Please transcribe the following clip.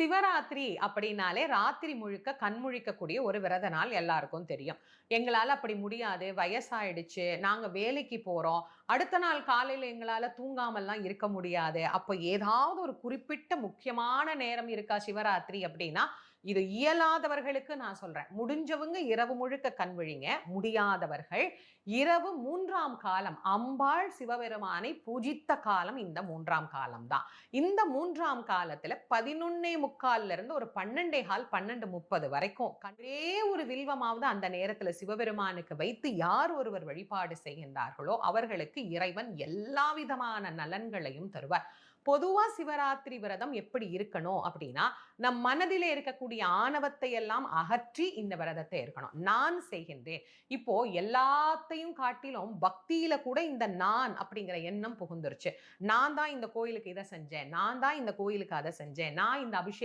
சிவராத்திரி அப்படின்னாலே ராத்திரி முழுக்க கண் முழிக்கக்கூடிய ஒரு விரத நாள் எல்லாருக்கும் தெரியும். எங்களால அப்படி முடியாது, வயசாயிடுச்சு, நாங்க வேலைக்கு போறோம், அடுத்த நாள் காலையில எங்களால தூங்காமல்லாம் இருக்க முடியாது. அப்ப ஏதாவது ஒரு குறிப்பிட்ட முக்கியமான நேரம் இருக்கா சிவராத்திரி அப்படின்னா, இது இயலாதவர்களுக்கு நான் சொல்றேன். முடிஞ்சவங்க இரவு முழுக்க கண் விழிங்க. முடியாதவர்கள் இரவு 3ஆம் காலம் அம்பாள் சிவபெருமானை பூஜித்த காலம் இந்த 3ஆம் காலம் தான். இந்த 3ஆம் காலத்துல 11:45 இருந்து ஒரு 12:15 12:30 வரைக்கும் ஒரே ஒரு வில்வமாவது அந்த நேரத்துல சிவபெருமானுக்கு வைத்து யார் ஒருவர் வழிபாடு செய்கின்றார்களோ அவர்களுக்கு இறைவன் எல்லா விதமான நலன்களையும் தருவார். பொதுவா சிவராத்திரி விரதம் எப்படி இருக்கணும் அப்படின்னா, நம் மனதிலே இருக்கக்கூடிய ஆணவத்தை எல்லாம் அகற்றி இந்த விரதத்தை இருக்கணும். நான் செய்கின்றேன். இப்போ எல்லாத்தையும் காட்டிலும் பக்தியில கூட இந்த நான் அப்படிங்கிற எண்ணம் புகுந்துருச்சு. நான் தான் இந்த கோயிலுக்கு இதை செஞ்சேன், நான் தான் இந்த கோயிலுக்கு அதை செஞ்சேன், நான் இந்த அபிஷேகம்